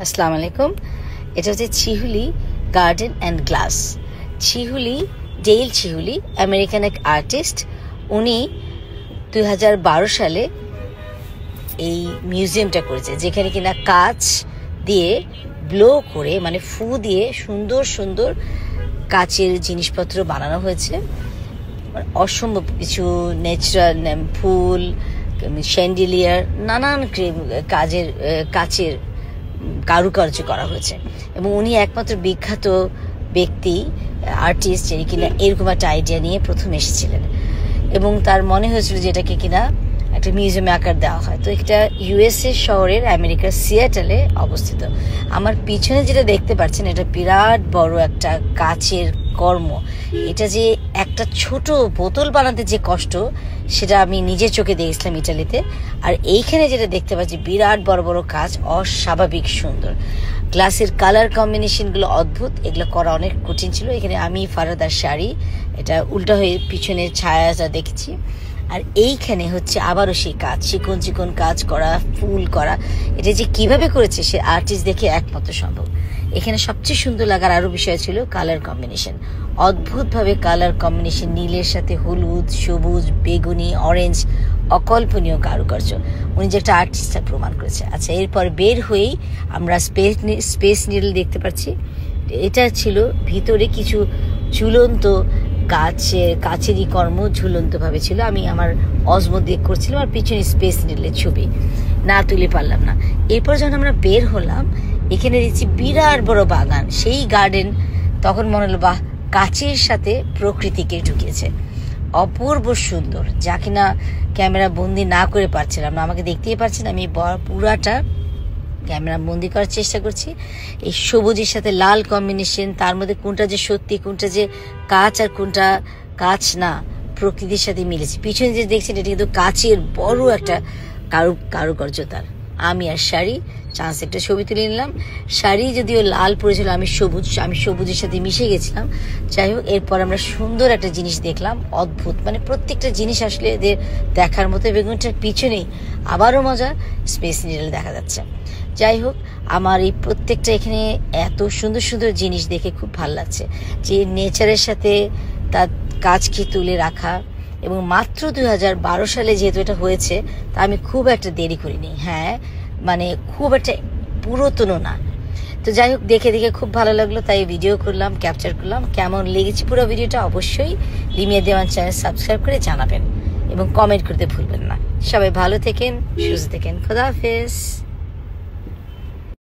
আসসালামু আলাইকুম। এটা হচ্ছে চিহুলি garden and glass. চিহুলি, Dail চিহুলি American এক আর্টিস্ট। উনি 2012 সালে এই মিউজিয়ামটা করেছে, যেখানে কিনা কাঁচ দিয়ে ব্লো করে, মানে ফু দিয়ে সুন্দর সুন্দর কাচের জিনিসপত্র বানানো হয়েছে। অসম্ভব কিছু ন্যাচারাল ফুল, শ্যান্ডিলিয়ার, নানান কাচের কারুকার্য করা হয়েছে। এবং উনি একমাত্র বিখ্যাত ব্যক্তি, আর্টিস্ট, যিনি কিনা এরকম একটা আইডিয়া নিয়ে প্রথম এসেছিলেন এবং তার মনে হয়েছিল যে এটাকে কিনা একটা মিউজিয়ামে আকার দেওয়া হয়। তো এটা ইউএসএ শহরের আমেরিকার সিয়াটেলে অবস্থিত। আমার পিছনে যেটা দেখতে পাচ্ছেন, এটা বিরাট বড় একটা কাচের কর্ম। এটা যে একটা ছোট বোতল বানাতে যে কষ্ট, সেটা আমি নিজের চোখে দেখেছিলাম ইটালিতে। আর এইখানে যেটা দেখতে পাচ্ছি, বিরাট বড় বড় কাচ, অস্বাভাবিক সুন্দর। গ্লাসের কালার কম্বিনেশনগুলো অদ্ভুত, এগুলো করা অনেক কঠিন ছিল। এখানে আমি ফারাদার শাড়ি, এটা উল্টা হয়ে পিছনের ছায়াটা দেখেছি। আর এইখানে হচ্ছে আবারও সেই কাজ, চিকন চিকন কাজ করা, ফুল করা। এটা যে কিভাবে করেছে সে আর্টিস্ট দেখে একমাত্র সম্ভব। এখানে সবচেয়ে সুন্দর লাগার আরো বিষয় ছিল কালার কম্বিনেশন। অদ্ভুতভাবে কালার কম্বিনেশন, নীলের সাথে হলুদ, সবুজ, বেগুনি, অরেঞ্জ, অকল্পনীয় কারুকার্য। উনি যে একটা আর্টিস্ট প্রমাণ করেছে। আচ্ছা, এরপর বের হয়েই আমরা স্পেস নিডল দেখতে পাচ্ছি। এটা ছিল ভিতরে কিছু ঝুলন্ত কাচেরই কর্ম, ঝুলন্ত ভাবে ছিল। আমি আমার অজমো দিয়ে করছিলাম, আর পিছনে স্পেস নিডলের ছবি না তুলে পারলাম না। এরপর যখন আমরা বের হলাম, এখানে দেখছি বিরাট বড় বাগান, সেই গার্ডেন। তখন মনে হলো, বাহ, কাচের সাথে প্রকৃতিকে ঢুকিয়েছে। অপূর্ব সুন্দর, যা কিনা ক্যামেরা বন্দি না করে পারছিলাম না। আমাকে দেখতেই পাচ্ছেন, আমি পুরাটা ক্যামেরা বন্দি করার চেষ্টা করছি। এই সবুজের সাথে লাল কম্বিনেশন, তার মধ্যে কোনটা যে সত্যি, কোনটা যে কাঁচ আর কোনটা কাঁচ না, প্রকৃতির সাথে মিলেছে। পিছনে যে দেখছেন, এটা কিন্তু কাচের বড় একটা কারুকার্য তার। আমি আর শাড়ি চান্স একটা ছবি তুলে নিলাম। শাড়ি যদিও লাল পড়েছিল, আমি সবুজের সাথে মিশে গেছিলাম। যাই হোক, এরপর আমরা সুন্দর একটা জিনিস দেখলাম, অদ্ভুত, মানে প্রত্যেকটা জিনিস আসলে এদের দেখার মতো। বেগুনটার পিছনেই আবারও মজা, স্পেস নিডল দেখা যাচ্ছে। যাই হোক, আমার এই প্রত্যেকটা এখানে এত সুন্দর সুন্দর জিনিস দেখে খুব ভালো লাগছে, যে নেচারের সাথে তার কাজকে তুলে রাখা। এবং মাত্র 2012 সালে যেহেতু এটা হয়েছে, তা আমি খুব একটা দেরি করিনি। হ্যাঁ, মানে খুব একটা পুরাতনও না। তো যাই হোক, দেখে খুব ভালো লাগলো, তাই ভিডিও করলাম, ক্যাপচার করলাম। কেমন লেগেছে পুরো ভিডিওটা অবশ্যই লিমিয়া দেওয়ান চ্যানেল সাবস্ক্রাইব করে জানাবেন এবং কমেন্ট করতে ভুলবেন না। সবাই ভালো থেকেন, সুস্থ থেকেন। খোদা হাফেজ।